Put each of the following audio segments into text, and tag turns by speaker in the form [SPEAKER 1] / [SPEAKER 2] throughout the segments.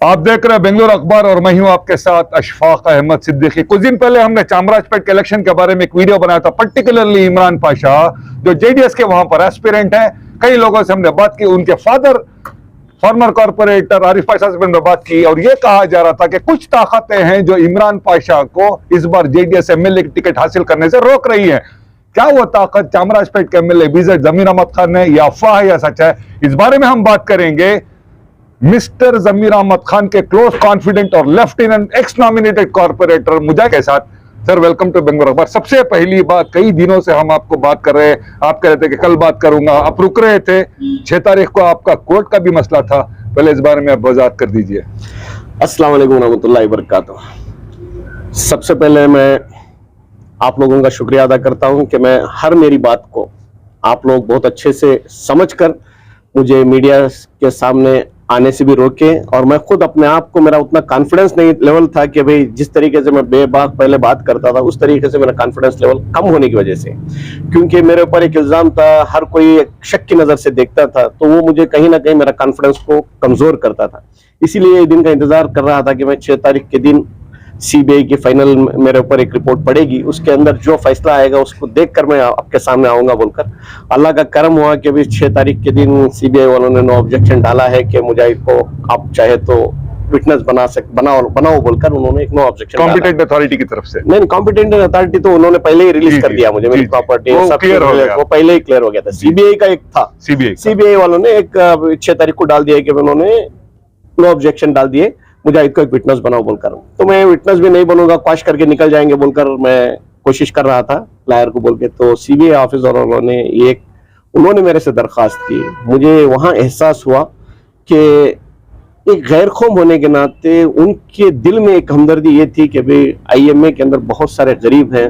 [SPEAKER 1] आप देख रहे हैं बेंगलुरु अखबार और मैं हूं आपके साथ अशफाक अहमद सिद्दीकी। कुछ दिन पहले हमने चामराजपेट के इलेक्शन के बारे में एक वीडियो बनाया था, पर्टिकुलरली इमरान पाशा जो जेडीएस के वहां पर एस्पिरेंट है। कई लोगों से हमने बात की, उनके father farmer corporator Arif Pasha से हमने बात की और यह कहा जा रहा था कि कुछ ताकतें हैं जो इमरान पाशा को इस बार जेडीएस एमएलए की टिकट हासिल करने से रोक रही है। क्या वो ताकत चामराजपेट के एमएलए बीजेड जमीर अहमद खान है, या अफवाह है या सच है, इस बारे में हम बात करेंगे मिस्टर जमीर अहमद खान के क्लोज कॉन्फिडेंट और लेफ्टिनेंट एक्स नॉमिनेटेड कॉर्पोरेटर मुजाहिद के साथ। सर वेलकम टू बेंगलुरु अखबार। सबसे पहली बात, कई दिनों से हम आपको बात कर रहे हैं, आप कह रहे थे कि कल बात करूंगा, आप रुक रहे थे। 6 तारीख को आपका कोर्ट का भी मसला था, पहले इस बारे में आप वजाहत कर दीजिए।
[SPEAKER 2] अस्सलाम वालेकुम रहमतुल्लाहि वबरकातुहू। सबसे पहले मैं आप लोगों का शुक्रिया अदा करता हूं कि मैं हर मेरी बात को आप लोग बहुत अच्छे से समझकर मुझे मीडिया के सामने आने से भी रोके, और मैं खुद अपने आप को, मेरा उतना कॉन्फिडेंस नहीं लेवल था कि भाई जिस तरीके से मैं बेबाक पहले बात करता था उस तरीके से मेरा कॉन्फिडेंस लेवल कम होने की वजह से, क्योंकि मेरे ऊपर एक इल्जाम था, हर कोई एक शक की नजर से देखता था, तो वो मुझे कहीं ना कहीं मेरा कॉन्फिडेंस को कमजोर करता था। इसीलिए ये दिन का इंतजार कर रहा था कि मैं 6 तारीख के दिन सीबीआई की फाइनल मेरे ऊपर एक रिपोर्ट पड़ेगी, उसके अंदर जो फैसला आएगा उसको देखकर मैं आपके सामने आऊंगा बोलकर। अल्लाह का करम हुआ कि अभी 6 तारीख के दिन सीबीआई वालों ने नो ऑब्जेक्शन डाला है कि मुजाहिद को आप चाहे तो विटनेस बनाओ बोलकर उन्होंने एक नो ऑब्जेक्शन
[SPEAKER 1] कॉम्पिटेंट अथॉरिटी की तरफ से।
[SPEAKER 2] नहीं, कॉम्पिटेंट अथॉरिटी तो उन्होंने पहले ही रिलीज कर दिया मुझे, मेरी प्रॉपर्टी वो पहले ही क्लियर हो गया था। सीबीआई का एक था, सीबीआई वालों ने एक 6 तारीख को डाल दिया कि उन्होंने नो ऑब्जेक्शन डाल दिए, मुजाहिद को एक विटनेस बनाओ बोलकर। तो मैं विटनेस भी नहीं बनूंगा, क्वाश करके निकल जाएंगे बोलकर मैं कोशिश कर रहा था लायर को बोल के। तो सीबीआई ऑफिसर उन्होंने उन्होंने मेरे से दरखास्त की। मुझे वहां एहसास हुआ कि एक गैर कौम होने के नाते उनके दिल में एक हमदर्दी ये थी कि भाई आईएमए के अंदर बहुत सारे गरीब हैं,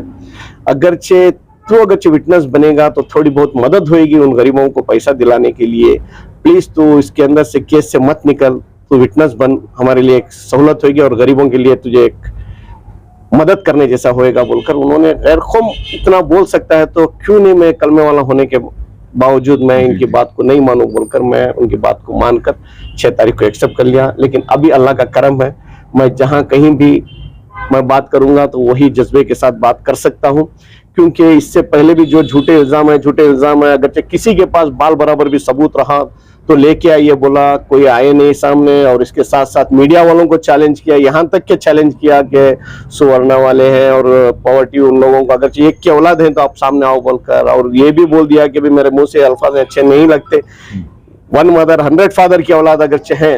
[SPEAKER 2] अगरचे विटनेस बनेगा तो थोड़ी बहुत मदद होगी उन गरीबों को पैसा दिलाने के लिए, प्लीज तो इसके अंदर से केस से मत निकल, तो विटनेस बन, हमारे लिए एक सहूलत होगी और गरीबों के लिए तुझे एक मदद करने जैसा होएगा बोलकर उन्होंने। गैर कौम इतना बोल सकता है तो क्यों नहीं मैं कलमे वाला होने के बावजूद मैं इनकी बात को नहीं मानूं बोलकर मैं उनकी बात को मानकर 6 तारीख को एक्सेप्ट कर लिया। लेकिन अभी अल्लाह का करम है, मैं जहां कहीं भी मैं बात करूंगा तो वही जज्बे के साथ बात कर सकता हूं, क्योंकि इससे पहले भी जो झूठे इल्जाम है, अगर किसी के पास बाल बराबर भी सबूत रहा तो लेके आइए बोला, कोई आए नहीं सामने। और इसके साथ साथ मीडिया वालों को चैलेंज किया, यहाँ तक के चैलेंज किया कि सुवर्ण वाले हैं और पॉवर्टी उन लोगों को अगर एक की औलाद है तो आप सामने आओ बोलकर, और ये भी बोल दिया कि भी मेरे मुंह से अल्फाज अच्छे नहीं लगते, 1 मदर 100 फादर की औलाद अगर है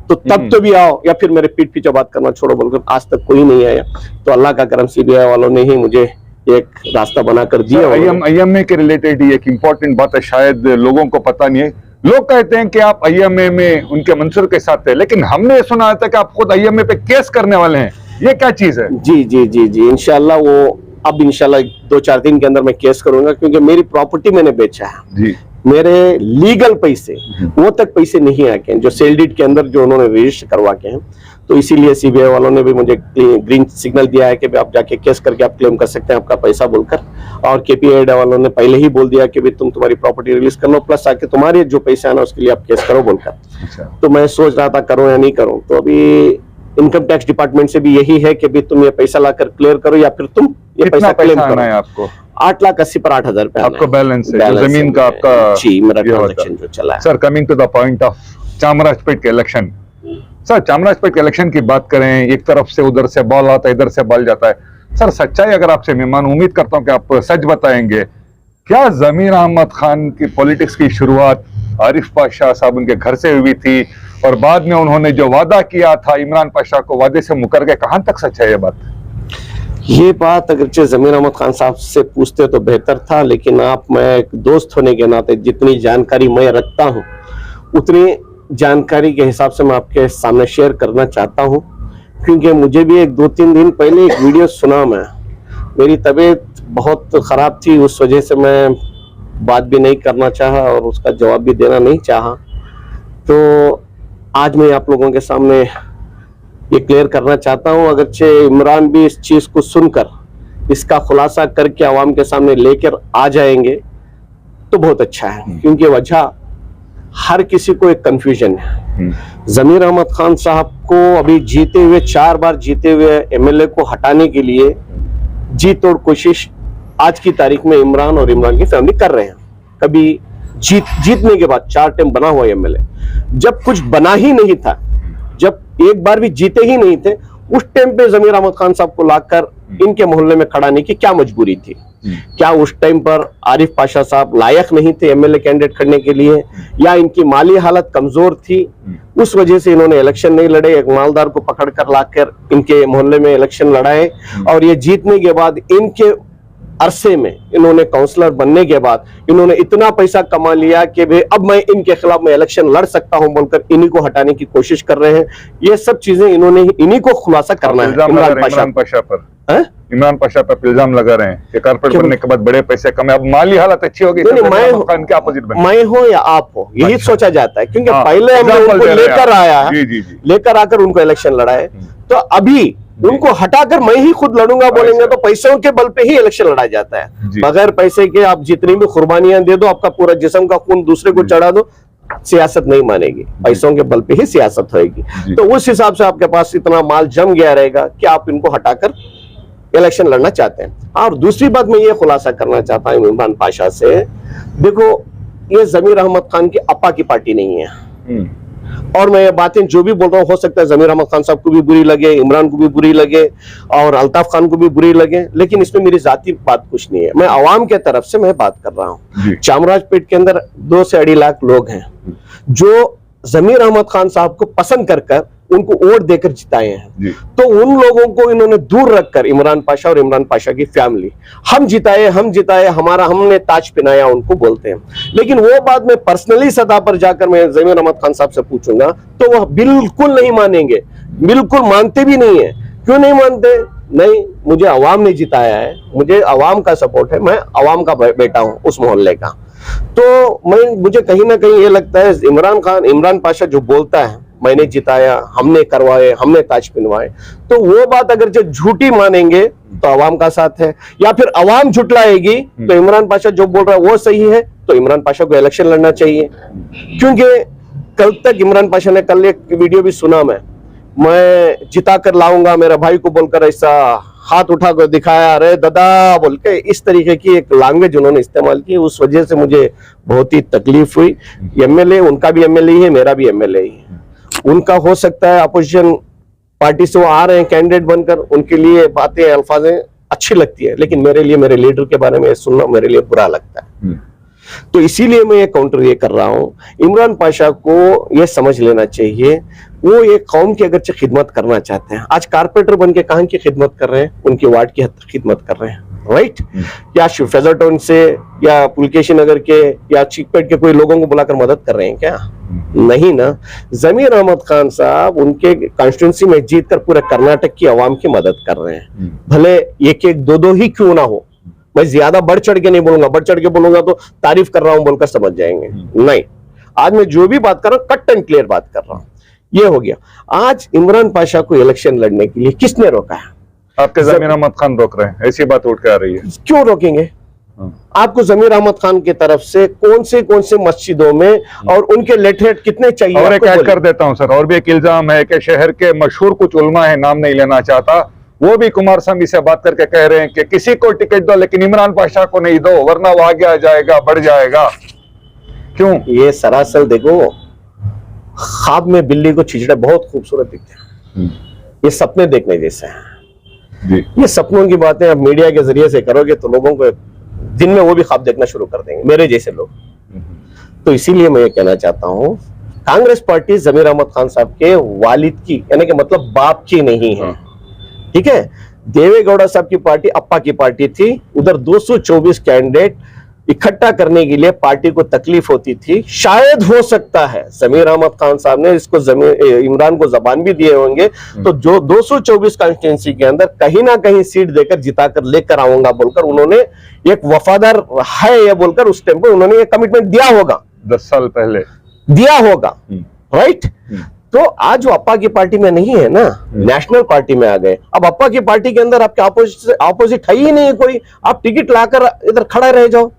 [SPEAKER 2] तो तब तो भी आओ, या फिर मेरे पीठ पीछे बात करना छोड़ो बोलकर। आज तक कोई नहीं आया, तो अल्लाह का करम सीबीआई वालों ने ही मुझे एक रास्ता बनाकर दिया।
[SPEAKER 1] आईएमए के रिलेटेड ही एक इम्पोर्टेंट बात है, शायद लोगों को पता नहीं है। लोग कहते हैं कि आप आईएमए में उनके मंसूर के साथ थे, लेकिन हमने सुना था कि आप खुद आईएमए पे केस करने वाले हैं, ये क्या चीज है?
[SPEAKER 2] जी इंशाल्लाह वो अब इंशाल्लाह 2-4 दिन के अंदर मैं केस करूंगा, क्योंकि मेरी प्रॉपर्टी मैंने बेचा है जी। मेरे लीगल पैसे वो तक पैसे नहीं आके हैं जो सेल डीड के अंदर जो उन्होंने रजिस्टर करवा के हैं, तो इसीलिए सीबीआई वालों ने भी मुझे ग्रीन सिग्नल दिया है कि आप जाके केस करके आप क्लेम कर सकते हैं आपका पैसा बोलकर। और केपीआई वालों ने पहले ही बोल दिया कि भी तुम तुम्हारी प्रॉपर्टी रिलीज कर लो, प्लस आके तुम्हारे जो पैसे आना उसके लिए आप केस करो बोलकर। तो मैं सोच रहा था करूं या नहीं करूं, तो अभी इनकम टैक्स डिपार्टमेंट से भी यही है कि भी तुम ये पैसा लाकर क्लियर करो या फिर तुम ये पैसा क्लेम करो।
[SPEAKER 1] आपको
[SPEAKER 2] 8,80,000 पर 8,000 रुपए
[SPEAKER 1] आपको बैलेंस है, जमीन का आपका
[SPEAKER 2] जी मेरा ट्रांजैक्शन जो चला है।
[SPEAKER 1] Sir coming to the point of Chamarajpet के इलेक्शन, सर चामराजपेट के इलेक्शन की बात करें, एक तरफ से उधर से बॉल आता है, इधर से बॉल जाता है। सर सच्चाई अगर आपसे मेहमान, उम्मीद करता हूं कि आप सच बताएंगे, क्या जमीर अहमद खान की पॉलिटिक्स की शुरुआत आरिफ पाशा साहब उनके घर से हुई थी, और बाद में उन्होंने जो वादा किया था इमरान पाशा को, वादे से मुकर गए, कहां तक सच है ये बात?
[SPEAKER 2] ये बात अगरचे जमीर अहमद खान साहब से पूछते तो बेहतर था, लेकिन मैं एक दोस्त होने के नाते जितनी जानकारी मैं रखता हूँ उतनी जानकारी के हिसाब से मैं आपके सामने शेयर करना चाहता हूं, क्योंकि मुझे भी 2-3 दिन पहले एक वीडियो सुना, मेरी तबीयत बहुत ख़राब थी, उस वजह से मैं बात भी नहीं करना चाहा और उसका जवाब भी देना नहीं चाहा। तो आज मैं आप लोगों के सामने ये क्लियर करना चाहता हूं, अगरचे इमरान भी इस चीज़ को सुनकर इसका खुलासा करके आवाम के सामने लेकर आ जाएंगे तो बहुत अच्छा है, क्योंकि वजह हर किसी को एक कंफ्यूजन है। जमीर अहमद खान साहब आपको अभी जीते हुए 4 बार जीते हुए एमएलए को हटाने के लिए जी तोड़ कोशिश आज की तारीख में इमरान और इमरान की फैमिली कर रहे हैं। कभी जीतने के बाद 4 टाइम बना हुआ एमएलए, जब कुछ बना ही नहीं था, जब एक बार भी जीते ही नहीं थे, उस टाइम पे जमीर अहमद खान साहब को लाकर इनके मोहल्ले में खड़ाने की क्या मजबूरी थी? क्या उस टाइम पर आरिफ पाशा साहब लायक नहीं थे एमएलए कैंडिडेट करने के लिए, या इनकी माली हालत कमजोर थी, उस वजह से इन्होंने इलेक्शन नहीं लड़े? एक मालदार को पकड़कर लाकर इनके मोहल्ले में इलेक्शन लड़ाए और ये जीतने के बाद इनके अरसे में इन्होंने काउंसलर बनने के बाद इन्होंने इतना पैसा कमा लिया कि भाई अब मैं इनके खिलाफ मैं इलेक्शन लड़ सकता हूं बोलकर इन्हीं को हटाने की कोशिश कर रहे हैं। ये सब चीजें इन्होंने इन्हीं को खुलासा करना है।
[SPEAKER 1] इमरान पाशा पर इमरान पाशा पर इल्जाम लगा रहे हैं कि कारपोरेट बनने के बाद बड़े पैसे कमाए, अब माली हालत अच्छी होगी,
[SPEAKER 2] मैं हो या आप हो, यही सोचा जाता है। क्योंकि पहले हमने उनको लेकर आकर उनको इलेक्शन लड़ाए, तो अभी उनको हटाकर मैं ही खुद लड़ूंगा बोलेंगे तो पैसों के बल पे ही इलेक्शन लड़ा जाता है। बगैर पैसे के आप जितनी भी कुर्बानियां दे दो, आपका पूरा जिस्म का खून दूसरे को चढ़ा दो, सियासत नहीं मानेगी, पैसों के बल पे ही सियासत होगी। तो उस हिसाब से आपके पास इतना माल जम गया रहेगा कि आप इनको हटाकर इलेक्शन लड़ना चाहते हैं। और दूसरी बात मैं ये खुलासा करना चाहता हूं इमरान पाशा से, देखो ये जमीर अहमद खान की अपा की पार्टी नहीं है। और मैं ये बातें जो भी बोल रहा हूँ, हो सकता है जमीर अहमद खान साहब को भी बुरी लगे, इमरान को भी बुरी लगे और अल्ताफ खान को भी बुरी लगे, लेकिन इसमें मेरी जाती बात कुछ नहीं है। मैं आवाम के तरफ से मैं बात कर रहा हूँ। चामराजपेट के अंदर 2 से 2.5 लाख लोग हैं जो जमीर अहमद खान साहब को पसंद कर उनको वोट देकर जिताए हैं। तो उन लोगों को इन्होंने दूर रखकर इमरान पाशा और इमरान पाशा की फैमिली, हम जिताए हमने ताज पहनाया उनको बोलते हैं। लेकिन वो बात मैं पर्सनली सतह पर जाकर मैं जमीर अहमद खान साहब से पूछूंगा तो वह बिल्कुल नहीं मानेंगे, बिल्कुल मानते भी नहीं है। क्यों नहीं मानते? नहीं, मुझे अवाम ने जिताया है, मुझे अवाम का सपोर्ट है, मैं अवाम का बेटा हूं उस मोहल्ले का। तो मुझे कहीं ना कहीं ये लगता है इमरान पाशा जो बोलता है मैंने जिताया, हमने करवाए, हमने ताज पिनवाए, तो वो बात अगर जो झूठी मानेंगे तो अवाम का साथ है, या फिर अवाम झुटलाएगी तो इमरान पाशा जो बोल रहा है वो सही है, तो इमरान पाशा को इलेक्शन लड़ना चाहिए। क्योंकि कल तक इमरान पाशा ने कल एक वीडियो भी सुना, मैं जिता कर लाऊंगा मेरे भाई को बोलकर ऐसा हाथ उठा कर दिखाया, अरे दादा बोल के, इस तरीके की एक लैंग्वेज उन्होंने इस्तेमाल की। उस वजह से मुझे बहुत ही तकलीफ हुई। एमएलए उनका भी एमएलए है, मेरा भी एमएलए है। उनका हो सकता है अपोजिशन पार्टी से वो आ रहे हैं कैंडिडेट बनकर, उनके लिए बातें अल्फाजें अच्छी लगती है, लेकिन मेरे लिए मेरे लीडर के बारे में सुनना मेरे लिए बुरा लगता है। तो इसीलिए मैं ये काउंटर ये कर रहा हूं, इमरान पाशा को ये समझ लेना चाहिए, वो एक कौम की अगरचे खिदमत करना चाहते हैं, आज कारपोरेटर बन के कहां की खिदमत कर रहे हैं, उनकी वार्ड की खिदमत कर रहे हैं, राइट? या फेजर टाउन से या पुलकेशी नगर के या चिकपेट के कोई लोगों को बुलाकर मदद कर रहे हैं क्या? नहीं ना। जमीर अहमद खान साहब उनके कॉन्स्टिट्यूंसी में जीतकर पूरे कर्नाटक की आवाम की मदद कर रहे हैं, भले एक एक दो ही क्यों ना हो। मैं ज्यादा बढ़ चढ़ के नहीं बोलूंगा, बढ़ चढ़ के बोलूंगा तो तारीफ कर रहा हूं बोलकर समझ जाएंगे। नहीं, आज मैं जो भी बात कर रहा हूं कट एंड क्लियर बात कर रहा हूं। ये हो गया। आज इमरान पाशा को इलेक्शन लड़ने के लिए किसने रोका है?
[SPEAKER 1] आपके जमीर अहमद खान रोक रहे हैं, ऐसी बात उठ के आ रही है।
[SPEAKER 2] क्यों रोकेंगे? आपको जमीर अहमद खान की तरफ से कौन से मस्जिदों में और उनके लेटरेट कितने चाहिए?
[SPEAKER 1] और एक ऐड कर देता हूं सर, और भी एक इल्जाम है कि शहर के मशहूर कुछ उलमा है, नाम नहीं लेना चाहता, वो भी कुमारस्वामी से बात करके कह रहे हैं कि किसी को टिकट दो लेकिन इमरान पाशा को नहीं दो, वरना वो आगे आ जाएगा, बढ़ जाएगा। क्यों?
[SPEAKER 2] ये सरासर देखो, ख्वाब में बिल्ली को छिछड़े बहुत खूबसूरत दिखते हैं, ये सपने देखने जैसे हैं। ये सपनों की बातें अब मीडिया के जरिए से करोगे तो लोगों को दिन में वो भी ख्वाब देखना शुरू कर देंगे, मेरे जैसे लोग। तो इसीलिए मैं ये कहना चाहता हूं, कांग्रेस पार्टी जमीर अहमद खान साहब के वालिद की, यानी कि मतलब बाप की नहीं है, ठीक है? देवेगौड़ा साहब की पार्टी अप्पा की पार्टी थी, उधर 224 कैंडिडेट इकट्ठा करने के लिए पार्टी को तकलीफ होती थी। शायद हो सकता है जमीर अहमद खान साहब ने इसको इमरान को जबान भी दिए होंगे, तो जो 224 कॉन्स्टिट्यूंसी के अंदर कहीं ना कहीं सीट देकर जिताकर लेकर आऊंगा बोलकर उन्होंने एक वफादार है ये बोलकर उस टाइम पे उन्होंने ये कमिटमेंट दिया होगा,
[SPEAKER 1] 10 साल पहले दिया
[SPEAKER 2] होगा, राइट? तो आज वो अप्पा की पार्टी में नहीं है ना, नेशनल पार्टी में आ गए। अब अप्पा की पार्टी के अंदर आपके ऑपोजिट है ही नहीं कोई, आप टिकट लाकर इधर खड़ा रह जाओ,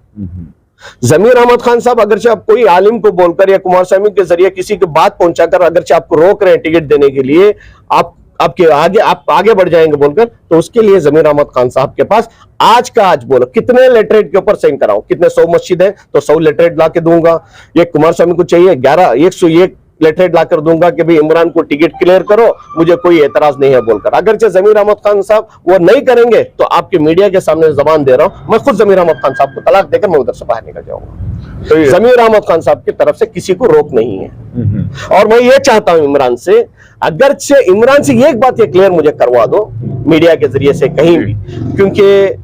[SPEAKER 2] जमीर अहमद खान साहब अगरचे आप कोई आलिम को बोलकर या कुमार स्वामी के जरिए किसी की बात पहुंचाकर अगरचे आपको रोक रहे हैं टिकट देने के लिए, आप आगे बढ़ जाएंगे बोलकर, तो उसके लिए जमीर अहमद खान साहब के पास आज का आज बोलो कितने लेटरेट के ऊपर साइन कराऊं, कितने 100 मस्जिद है तो 100 लेटरेट ला के दूंगा। ये कुमार स्वामी को चाहिए 101 लेटरेट लाकर दूंगा कि भाई इमरान को टिकट क्लियर करो, मुझे कोई एतराज नहीं है बोलकर। अगरचे जमीर अहमद खान साहब वो नहीं करेंगे तो आपके मीडिया के सामने जबान दे रहा हूं, मैं खुद जमीर अहमद खान साहब को तलाक देकर मैं उधर से बाहर निकल जाऊंगा। तो जमीर अहमद खान साहब की तरफ से किसी को रोक नहीं है। और मैं ये चाहता हूं इमरान से, अगरचे इमरान से एक बात ये क्लियर मुझे करवा दो मीडिया के जरिए से कहीं भी, क्योंकि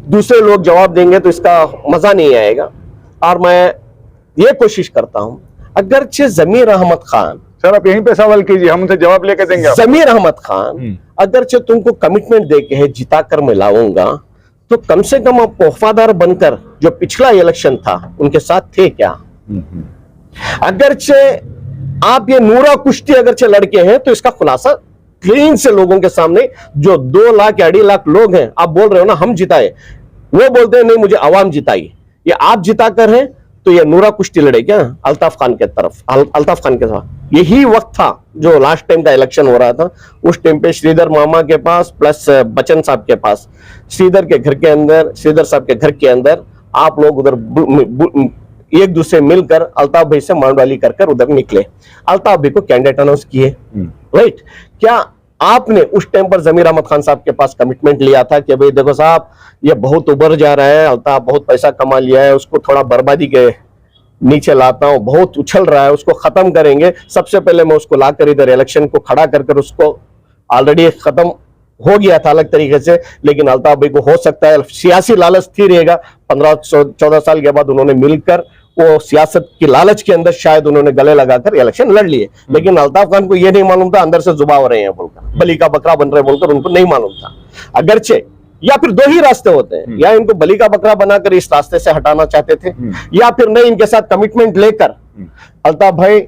[SPEAKER 2] दूसरे लोग जवाब देंगे तो इसका मजा नहीं आएगा। और मैं ये कोशिश करता हूं, अगरचे जमीर अहमद खान,
[SPEAKER 1] सर आप यहीं पे सवाल कीजिए, हम उनसे जवाब लेके देंगे।
[SPEAKER 2] जमीर अहमद खान अगरचे तुमको कमिटमेंट देके है जिता कर मैं लाऊंगा, तो कम से कम आप वफादार बनकर जो पिछला इलेक्शन था उनके साथ थे क्या? अगरचे आप ये नूरा कुश्ती अगरचे लड़के हैं तो इसका खुलासा क्लीन से लोगों के सामने, जो 2 लाख या 2.5 लाख लोग हैं, आप बोल रहे हो ना हम जिताए, वो बोलते हैं नहीं मुझे आवाम जिताई, ये आप जिता कर हैं तो ये नूरा कुश्ती लड़े क्या अल्ताफ खान के तरफ, अल्ताफ खान के साथ। यही वक्त था जो लास्ट टाइम का इलेक्शन हो रहा था, उस टाइम पे श्रीधर मामा के पास प्लस बच्चन साहब के पास, श्रीधर के घर के अंदर, श्रीधर साहब के घर के अंदर आप लोग उधर एक दूसरे मिलकर अल्ताफ भाई से मांडवाली कर उधर निकले, अल्ताफ भाई को कैंडिडेट अनाउंस किए, राइट? क्या आपने उस टाइम पर जमीर अहमद खान साहब के पास कमिटमेंट लिया था कि भाई देखो साहब ये बहुत उभर जा रहा है, अल्ताफ बहुत पैसा कमा लिया है, उसको थोड़ा बर्बादी के नीचे लाता हूं, बहुत उछल रहा है, उसको खत्म करेंगे, सबसे पहले मैं उसको लाकर इधर इलेक्शन को खड़ा कर उसको, ऑलरेडी खत्म हो गया था अलग तरीके से, लेकिन अल्ताफ भाई को हो सकता है सियासी लालच थी रहेगा, 15-14 साल के बाद उन्होंने मिलकर वो सियासत की लालच के अंदर शायद उन्होंने गले लगाकर इलेक्शन लड़ लिए, लेकिन अल्ताफ खान को यह नहीं मालूम था अंदर से जुबा हो रहे हैं बोलकर, बलि का बकरा बन रहे बोलकर उनको नहीं मालूम था। अगरचे या फिर 2 ही रास्ते होते हैं, या इनको बलि का बकरा बनाकर इस रास्ते से हटाना चाहते थे, या फिर नहीं इनके साथ कमिटमेंट लेकर अल्ताफ भाई,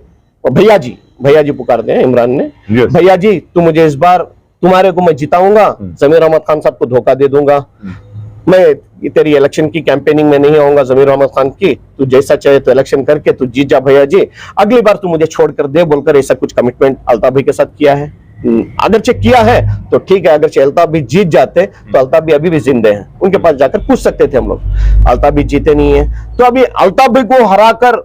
[SPEAKER 2] भैया जी पुकारते हैं इमरान ने, भैया जी तुम मुझे इस बार तुम्हारे को मैं जिताऊंगा, जमीर अहमद खान साहब को धोखा दे दूंगा, मैं तेरी इलेक्शन की कैंपेनिंग में नहीं आऊंगा जमीर अहमद खान की, तू जैसा चाहे तो इलेक्शन करके तू जीत जा भैया जी, अगली बार तू मुझे छोड़कर दे बोलकर ऐसा कुछ कमिटमेंट अल्ताफ भाई के साथ किया है। अगरचे किया है तो ठीक है, अगरचे अल्ताफ भी जीत जाते तो अल्ताफ भी अभी भी जिंदे हैं, उनके पास जाकर पूछ सकते थे हम लोग, अल्ताफ भी जीते नहीं है, तो अभी अल्ताफ भाई को हराकर,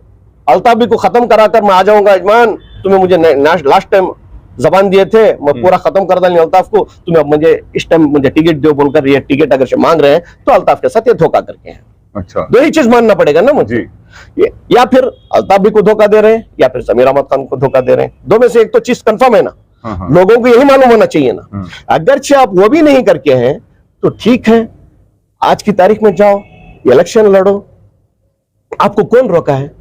[SPEAKER 2] अल्ताफ भाई को खत्म कराकर मैं आ जाऊंगा, यजमान तुम्हें मुझे लास्ट टाइम जबान दिए थे, मैं पूरा खत्म कर डाली अल्ताफ को, तुम्हें अब मुझे इस टाइम मुझे टिकट दो बोलकर ये टिकट अगर से मांग रहे हैं तो अल्ताफ के साथ ये धोखा करके हैं।
[SPEAKER 1] अच्छा,
[SPEAKER 2] 2 ही चीज मानना पड़ेगा ना मुझे, या फिर अल्ताफ भी को धोखा दे रहे हैं या फिर जमीर अहमद खान को धोखा दे रहे हैं, 2 में से एक तो चीज कंफर्म है ना। लोगों को यही मालूम होना चाहिए ना। अगरचे आप वो भी नहीं करके हैं तो ठीक है, आज की तारीख में जाओ इलेक्शन लड़ो, आपको कौन रोका है?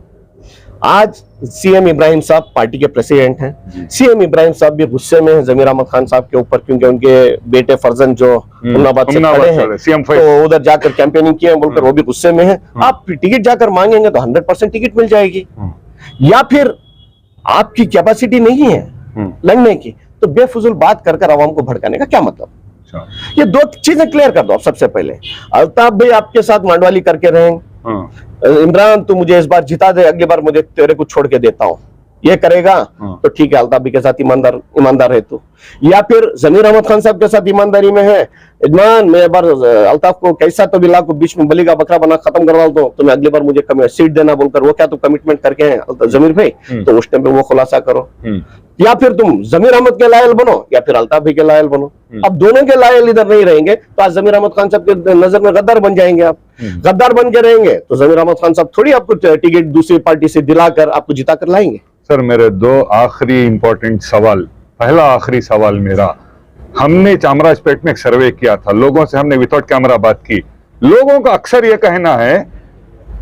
[SPEAKER 2] आज सीएम इब्राहिम साहब पार्टी के प्रेसिडेंट हैं, सीएम इब्राहिम साहब भी गुस्से में हैं जमीर अहमद खान साहब के ऊपर, क्योंकि उनके बेटे फरजंद जो उमनाबाद से खड़े हैं तो उधर जाकर कैंपेनिंग किए हैं बोलकर वो भी गुस्से में हैं। आप टिकट जाकर मांगेंगे तो 100% टिकट मिल जाएगी, या फिर आपकी कैपेसिटी नहीं है लड़ने की तो बेफुजुल बात कर आवाम को भड़काने का क्या मतलब? ये 2 चीजें क्लियर कर दो आप। सबसे पहले अल्ताफ भाई आपके साथ मांडवाली करके रहेंगे, इमरान तू मुझे इस बार जिता दे, अगली बार मुझे तेरे को छोड़ के देता हूं, ये करेगा तो ठीक है, अल्ताफ भाई के साथ ईमानदार है तू, या फिर जमीर अहमद खान साहब के साथ ईमानदारी में है, इजमान मैं बार अल्ताफ को कैसा तो भी लाख बीच में बलि का बकरा बना खत्म करवा दो, तो मैं अगली बार मुझे सीट देना बोलकर, वो क्या तुम कमिटमेंट करके हैं जमीर भाई, तो उस टाइम पे वो खुलासा करो, या फिर तुम जमीर अहमद के लायल बनो या फिर अल्ताफ भाई के लायल बनो। अब दोनों के लायल इधर नहीं रहेंगे तो आज जमीर अहमद खान साहब के नजर में गद्दार बन जाएंगे आप, गद्दार बन के रहेंगे तो जमीर अहमद खान साहब थोड़ी आपको टिकट दूसरी पार्टी से दिलाकर आपको जिता कर लाएंगे।
[SPEAKER 1] सर मेरे 2 आखिरी इंपॉर्टेंट सवाल। पहला आखिरी सवाल मेरा, हमने चामराजपेट में एक सर्वे किया था, लोगों से हमने विदाउट कैमरा बात की, लोगों का अक्सर यह कहना है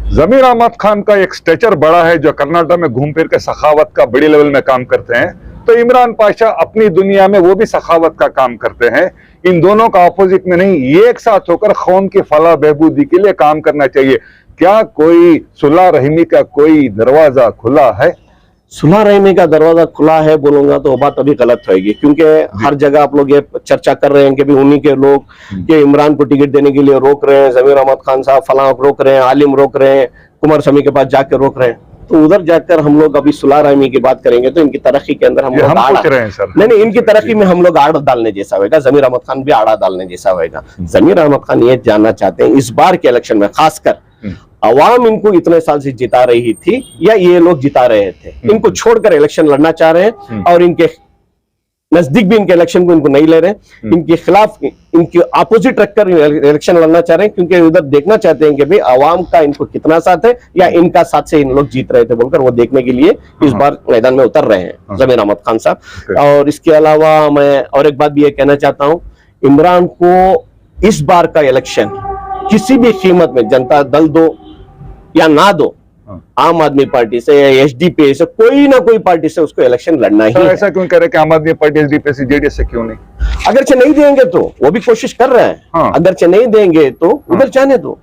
[SPEAKER 1] जमीर अहमद खान का एक स्टेचर बड़ा है जो कर्नाटक में घूम फिर के सखावत का बड़ी लेवल में काम करते हैं, तो इमरान पाशा अपनी दुनिया में वो भी सखावत का काम करते हैं, इन दोनों का अपोजिट में नहीं, ये एक साथ होकर कौम की फलाह बहबूदी के लिए काम करना चाहिए। क्या कोई सुलह रहमी का कोई दरवाजा खुला है?
[SPEAKER 2] सुलह रहमी का दरवाजा खुला है बोलूंगा तो बात अभी गलत होगी, क्योंकि हर जगह आप लोग ये चर्चा कर रहे हैं कि भी उन्हीं के लोग ये इमरान को टिकट देने के लिए रोक रहे हैं, जमीर अहमद खान साहब फलां रोक रहे हैं, आलिम रोक रहे हैं, कुमार स्वामी के पास जाकर रोक रहे हैं, तो उधर जाकर हम लोग अभी सुलह रहमी की बात करेंगे तो इनकी तरक्की के अंदर हम लोग नहीं, इनकी तरक्की में हम लोग आड़ डालने जैसा होगा, जमीर अहमद खान भी आड़ा डालने जैसा होगा। जमीर अहमद खान ये जानना चाहते हैं इस बार के इलेक्शन में खासकर अवाम इनको इतने साल से जिता रही थी या ये लोग जिता रहे थे, इनको छोड़कर इलेक्शन लड़ना चाह रहे हैं और इनके नजदीक भी इनके इलेक्शन को इनको नहीं ले रहे, इनके खिलाफ इनके ऑपोजिट रखकर इलेक्शन लड़ना चाह रहे हैं, क्योंकि उधर देखना चाहते हैं कि भाई आवाम का इनको कितना साथ है या इनका साथ से इन लोग जीत रहे थे बोलकर वो देखने के लिए इस बार मैदान में उतर रहे हैं जमीर अहमद खान साहब। और इसके अलावा मैं और एक बात भी ये कहना चाहता हूँ, इमरान को इस बार का इलेक्शन किसी भी कीमत में जनता दल दो या ना दो, आम आदमी पार्टी से या एसडीपी से कोई ना कोई पार्टी से उसको इलेक्शन लड़ना ही है।
[SPEAKER 1] ऐसा क्यों कह रहे कि आम आदमी पार्टी एसडीपी से जेडीएस से क्यों नहीं?
[SPEAKER 2] अगरचे नहीं देंगे तो वो भी कोशिश कर रहे हैं, अगरचे नहीं देंगे तो उधर जाने दो,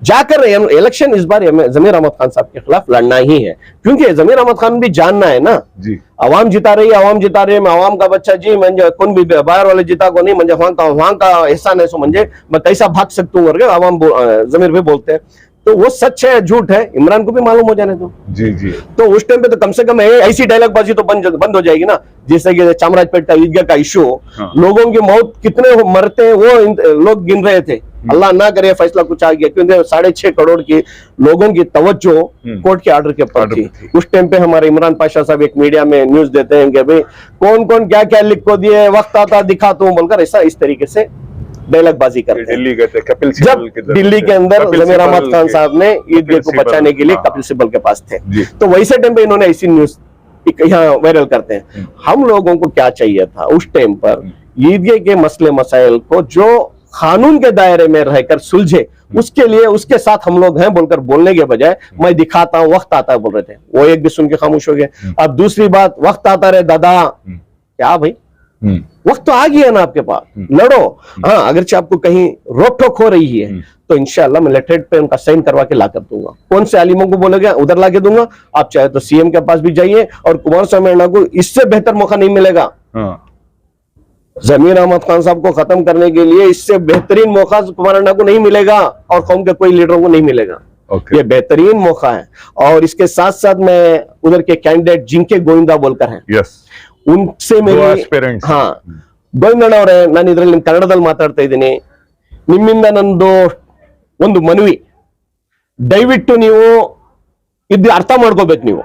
[SPEAKER 2] जाकर इलेक्शन इस बार जमीर अहमद खान साहब के खिलाफ लड़ना ही है, क्योंकि जमीर अहमद खान भी जानना है ना जी, आवाम जिता रही है, आवाम जिता रही है, मैं आवाम का बच्चा जी, म्हणजे कौन भी बाहर वाले जिता को नहीं, म्हणजे वहां का एहसान है, सो म्हणजे मैं कैसा भाग सकता हूँ करके आवाम जमीर भी बोलते हैं। तो वो सच है झूठ है इमरान को भी मालूम हो जाने दो
[SPEAKER 1] जी जी।
[SPEAKER 2] तो उस टाइम पे तो कम से कम ऐसी डायलॉग बाजी तो बंद हो जाएगी ना, जैसे कि चामराजपेट का ईदगाह का इशू, लोगों की मौत कितने मरते हैं वो लोग गिन रहे थे, अल्लाह ना करे फैसला कुछ आ गया, क्योंकि 6.5 करोड़ की लोगों की तवज्जो कोर्ट के ऑर्डर के ऊपर थी। उस टाइम पे हमारे इमरान पाशा साहब एक मीडिया में न्यूज देते हैं कि भाई कौन कौन क्या क्या लिख को दिए, वक्त आता दिखाता हूं बोलकर ऐसा इस तरीके से डायलॉगबाजी करते हैं।
[SPEAKER 1] दिल्ली गए थे कपिल
[SPEAKER 2] सिब्बल जब दिल्ली के अंदर जमीर अहमद खान साहब ने ईदगाह को बचाने के लिए कपिल सिब्बल के पास थे, तो वैसे टाइम पे इन्होंने ऐसी न्यूज यहाँ वायरल करते हैं। हम लोगों को क्या चाहिए था उस टाइम पर, ईदगाह के मसले मसाइल को जो कानून के दायरे में रहकर सुलझे उसके लिए उसके साथ हम लोग हैं बोलकर बोलने के बजाय मैं दिखाता हूं वक्त आता है बोल रहे थे, वो एक भी सुन के खामोश हो गए। अब दूसरी बात, वक्त आता रहे दादा, क्या भाई वक्त तो आ गया ना आपके पास, लड़ो। हाँ, अगर आपको कहीं रोक टोक हो रही है तो इंशाल्लाह मैं लेटरेट पे उनका साइन करवा के ला कर दूंगा, कौन से आलिमों को बोलेगा उधर ला के दूंगा। आप चाहे तो सीएम के पास भी जाइए, और कुमार स्वामी को इससे बेहतर मौका नहीं मिलेगा। जमीर अहमद खान साहब को खत्म करने के लिए इससे बेहतरीन मौका कुमार अन्ना को नहीं मिलेगा और कौम के कोई लीडरों को नहीं मिलेगा। ये बेहतरीन मौका है। और इसके साथ साथ मैं उधर के कैंडिडेट जिनके गोविंदा बोलकर हैं, उनसे मेरी ಗೋವಿಂದಣ್ಣವರೇ, ನಾನು ಇದರಲ್ಲಿ ಕನ್ನಡದಲ್ಲಿ ಮಾತಾಡ್ತಾ ಇದ್ದೀನಿ, ನಿಮ್ಮಿಂದ ನಂದು ಒಂದು ಮನವಿ, ದಯವಿಟ್ಟು ನೀವು ಇದು ಅರ್ಥ ಮಾಡ್ಕೋಬೇಕು. ನೀವು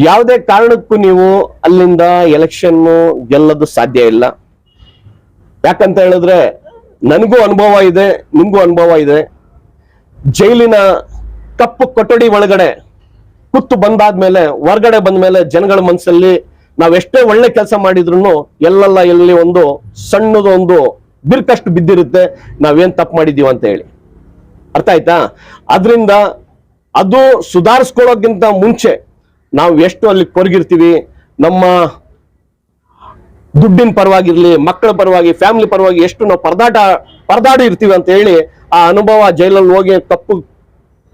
[SPEAKER 2] ಯಾವುದೇ ಕಾರಣಕ್ಕೂ ನೀವು ಅಲ್ಲಿಂದ ಎಲೆಕ್ಷನ್ ಗೆಲ್ಲೋದು ಸಾಧ್ಯ ಇಲ್ಲ. ಯಾಕಂತ ಹೇಳಿದ್ರೆ ನನಗೂ ಅನುಭವ ಇದೆ, ನಿಮಗೂ ಅನುಭವ ಇದೆ. ಜೈಲಿನ ಕಪ್ಪು ಕೊಠಡಿ ಒಳಗಡೆ ಕುತ್ತು ಬಂದಾದ್ಮೇಲೆ ಹೊರಗಡೆ ಬಂದ ಮೇಲೆ ಜನಗಳ ಮನಸ್ಸಲ್ಲಿ ನಾವೆಷ್ಟೇ ಒಳ್ಳೆ ಕೆಲಸ ಮಾಡಿದ್ರು ಎಲ್ಲೆಲ್ಲ ಎಲ್ಲಿ ಒಂದು ಸಣ್ಣದು ಒಂದು ಬಿರ್ಕಷ್ಟು ಬಿದ್ದಿರುತ್ತೆ, ನಾವೇನ್ ತಪ್ಪು ಮಾಡಿದೀವಿ ಅಂತ ಹೇಳಿ. ಅರ್ಥ ಆಯ್ತಾ? ಅದರಿಂದ ಅದು ಸುಧಾರಿಸ್ಕೊಳ್ಳೋಕ್ಕಿಂತ ಮುಂಚೆ ನಾವು ಎಷ್ಟು ಅಲ್ಲಿ ಕೊರಗಿರ್ತೀವಿ, ನಮ್ಮ ದುಡ್ಡಿನ ಪರವಾಗಿರ್ಲಿ, ಮಕ್ಕಳ ಪರವಾಗಿ, ಫ್ಯಾಮಿಲಿ ಪರವಾಗಿ ಎಷ್ಟು ನಾವು ಪರದಾಡಿ ಇರ್ತೀವಿ ಅಂತ ಹೇಳಿ ಆ ಅನುಭವ ಜೈಲಲ್ಲಿ ಹೋಗಿ ಕಪ್ಪು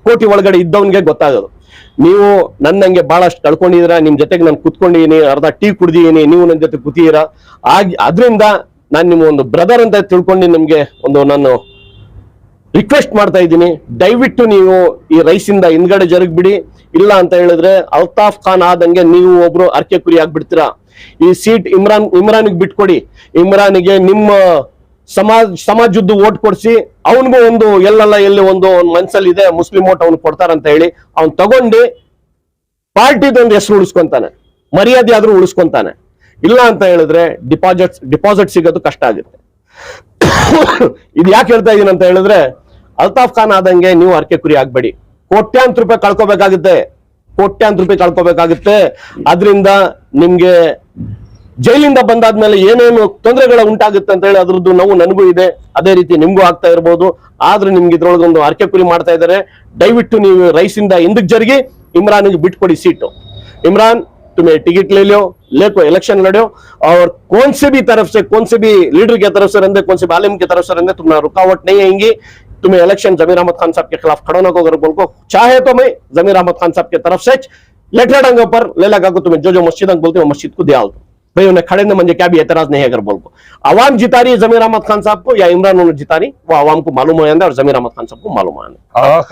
[SPEAKER 2] ಕೋಟಿ ಒಳಗಡೆ ಇದ್ದವನಿಗೆ ಗೊತ್ತಾಗೋದು. ನೀವು ನನ್ನಂಗೆ ಬಹಳಷ್ಟು ಕಳ್ಕೊಂಡಿದ್ದೀರಾ, ನಿಮ್ ಜೊತೆಗೆ ನಾನು ಕುತ್ಕೊಂಡಿದ್ದೀನಿ, ಅರ್ಧ ಟೀ ಕುಡ್ದಿದ್ದೀನಿ, ನೀವು ನನ್ನ ಜೊತೆ ಕೂತಿದ್ದೀರಾ. ಆದ್ರಿಂದ ನಾನು ನಿಮ್ಮ ಒಂದು ಬ್ರದರ್ ಅಂತ ತಿಳ್ಕೊಂಡು ನಿಮ್ಗೆ ಒಂದು ನಾನು ರಿಕ್ವೆಸ್ಟ್ ಮಾಡ್ತಾ ಇದ್ದೀನಿ, ದಯವಿಟ್ಟು ನೀವು ಈ ರೈಸಿಂದ ಹಿಂದ್ಗಡೆ ಜರುಗ್ಬಿಡಿ. ಇಲ್ಲ ಅಂತ ಹೇಳಿದ್ರೆ ಅಲ್ತಾಫ್ ಖಾನ್ ಆದಂಗೆ ನೀವು ಒಬ್ರು ಅರ್ಕೆ ಕುರಿ ಆಗ್ಬಿಡ್ತೀರಾ. ಈ ಸೀಟ್ ಇಮ್ರಾನ್ಗೆ ಬಿಟ್ಕೊಡಿ. ಇಮ್ರಾನ್ಗೆ ನಿಮ್ಮ ಸಮಾಜದ್ದು ಓಟ್ ಕೊಡ್ಸಿ, ಅವನಿಗೂ ಒಂದು ಎಲ್ಲೆಲ್ಲ ಎಲ್ಲಿ ಒಂದು ಮನ್ಸಲ್ಲಿ ಇದೆ ಮುಸ್ಲಿಂ ಓಟ್ ಅವ್ನು ಕೊಡ್ತಾರಂತ ಹೇಳಿ ಅವ್ನು ತಗೊಂಡು ಪಾರ್ಟಿದೊಂದು ಹೆಸರು ಉಳಿಸ್ಕೊಂತಾನೆ, ಮರ್ಯಾದೆ ಆದ್ರೂ ಉಳಿಸ್ಕೊಂತಾನೆ. ಇಲ್ಲ ಅಂತ ಹೇಳಿದ್ರೆ ಡಿಪಾಸಿಟ್ ಸಿಗೋದು ಕಷ್ಟ ಆಗುತ್ತೆ. ಇದು ಯಾಕೆ ಹೇಳ್ತಾ ಇದೀನಿ ಅಂತ ಹೇಳಿದ್ರೆ, ಅಲ್ತಾಫ್ ಖಾನ್ ಆದಂಗೆ ನೀವು ಅರ್ಕೆ ಕುರಿ ಆಗ್ಬೇಡಿ. ಕೋಟ್ಯಾಂತರ ರೂಪಾಯಿ ಕಳ್ಕೋಬೇಕಾಗುತ್ತೆ. ಅದರಿಂದ ನಿಮ್ಗೆ ಜೈಲಿಂದ ಬಂದಾದ್ಮೇಲೆ ಏನೇನು ತೊಂದರೆಗಳ ಉಂಟಾಗುತ್ತೆ ಅಂತ ಹೇಳಿ ಅದ್ರದ್ದು ನೋವು ನನಗೂ ಇದೆ, ಅದೇ ರೀತಿ ನಿಮ್ಗೂ ಆಗ್ತಾ ಇರ್ಬೋದು. ಆದ್ರೆ ನಿಮ್ಗೆ ಇದ್ರೊಳಗೆ ಒಂದು ಅರ್ಕೆ ಕುರಿ ಮಾಡ್ತಾ ಇದ್ದಾರೆ. ದಯವಿಟ್ಟು ನೀವು ರೈಸಿಂದ ಹಿಂದಕ್ಕೆ ಜರುಗಿ इमरान को बिटकोड़ी सीट हो. इमरान तुम्हें टिकट ले लो, लेको इलेक्शन लड़ो, और कौन से भी तरफ से, कौन से भी लीडर की तरफ से रहने, कौन से भी आलिम की तरफ से रहने, तुम्हारा रुकावट नहीं आएंगी. तुम्हें इलेक्शन जमीर अहमद खान साहब के खिलाफ खड़ोना को अगर बोल को चाहे तो मैं जमीर अहमद खान साहब की तरफ से लेटर डंगे पर ले लगा को तुम्हें जो मस्जिद बोलते हो मस्जिद को दिया. भाई उन्हें खड़े न म्हणजे क्या भी एतराज नहीं है अगर बोल को आवाम जिता रही है जमीर अहमद खान साहब को या इमरान उन्होंने जिता रही, वो आवाम को मालूम हो जाता है और जमीर अहमद खान साहब को मालूम है।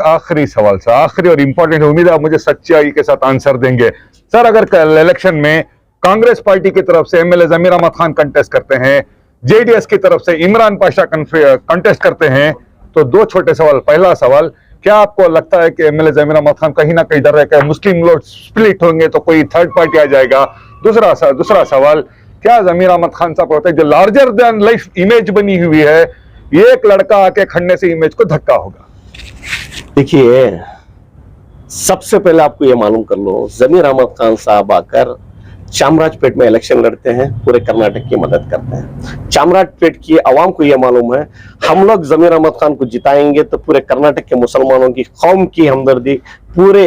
[SPEAKER 1] आखिरी सवाल सर, आखिरी और इंपॉर्टेंट, उम्मीद है आप मुझे सच्चाई के साथ आंसर देंगे सर। अगर कल इलेक्शन में कांग्रेस पार्टी की तरफ से एमएलए जमीर अहमद खान कंटेस्ट करते हैं, जेडीएस की तरफ से इमरान पाशा कंटेस्ट करते हैं, तो दो छोटे सवाल। पहला सवाल, क्या आपको लगता है कि एमएलए जमीर अहमद खान कहीं ना कहीं डर रहे कि मुस्लिम लोग स्प्लिट होंगे तो कोई थर्ड पार्टी आ जाएगा? दूसरा सवाल, क्या जमीर अहमद खान साहब होते हैं जो लार्जर देन लाइफ इमेज बनी हुई है, एक लड़का आके खड़ने से इमेज को धक्का होगा?
[SPEAKER 2] देखिए, सबसे पहले आपको यह मालूम कर लो, जमीर अहमद खान साहब आकर चामराजपेट में इलेक्शन लड़ते हैं, पूरे कर्नाटक की मदद करते हैं। चामराजपेट की आवाम को यह मालूम है, हम लोग जमीर अहमद खान को जिताएंगे तो पूरे कर्नाटक के मुसलमानों की कौम की हमदर्दी, पूरे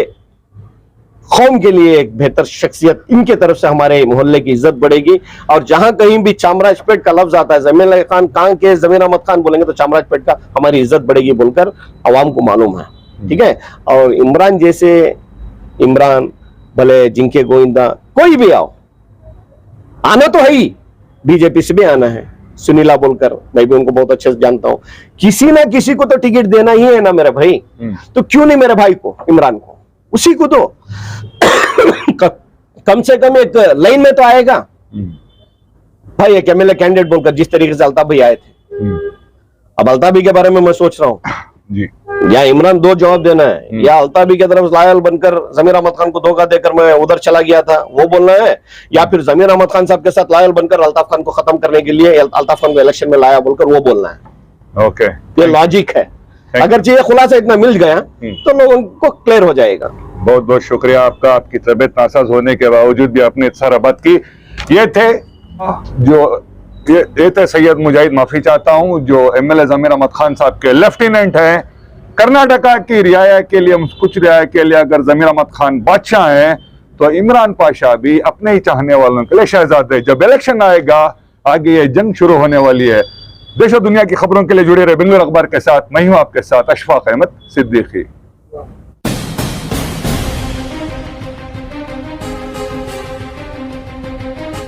[SPEAKER 2] कौम के लिए एक बेहतर शख्सियत, इनके तरफ से हमारे मोहल्ले की इज्जत बढ़ेगी। और जहां कहीं भी चामराजपेट का लफ्ज आता है, जमीर खान कहां के जमीर अहमद खान बोलेंगे तो चामराजपेट का हमारी इज्जत बढ़ेगी बोलकर आवाम को मालूम है, ठीक है। और इमरान जैसे, इमरान भले जिनके गोविंदा कोई भी आओ, आना तो है ही, बीजेपी से भी आना है, सुनीला बोलकर, मैं भी उनको बहुत अच्छे से जानता हूं, किसी ना किसी को तो टिकट देना ही है ना मेरे भाई, तो क्यों नहीं मेरे भाई को, इमरान को, उसी को दो। कम से कम एक लाइन में तो आएगा भाई, एक एमएलए कैंडिडेट बोलकर, जिस तरीके से अल्ताफ भाई आए थे। अब अल्ताफ भाई के बारे में मैं सोच रहा हूं
[SPEAKER 1] जी,
[SPEAKER 2] या इमरान दो जवाब देना है, या अल्ताफ भाई की तरफ लायल बनकर जमीर अहमद खान को धोखा देकर मैं उधर चला गया था वो बोलना है, या फिर जमीर अहमद खान साहब के साथ लायल बनकर अल्ताफ खान को खत्म करने के लिए अल्ताफ खान को इलेक्शन में लाया बोलकर वो बोलना है।
[SPEAKER 1] ओके,
[SPEAKER 2] ये लॉजिक है। अगर ये खुलासा इतना मिल गया तो लोगों को क्लियर हो जाएगा।
[SPEAKER 1] बहुत बहुत शुक्रिया आपका, आपकी तबीयत नासाज होने के बावजूद भी आपने सारा बात की। ये थे सैयद मुजाहिद, माफी चाहता हूं, जो एमएलए जमीर अहमद खान साहब के लेफ्टिनेंट हैं। कर्नाटका की रियाया के लिए, कुछ रियाया के लिए अगर जमीर अहमद खान बादशाह हैं तो इमरान पाशा भी अपने ही चाहने वालों के लिए शहजादे। जब इलेक्शन आएगा, आगे ये जंग शुरू होने वाली है। देश और दुनिया की खबरों के लिए जुड़े रहे बेंगलुरु अखबार के साथ। मैं हूं आपके साथ अशफाक अहमद सिद्दीकी।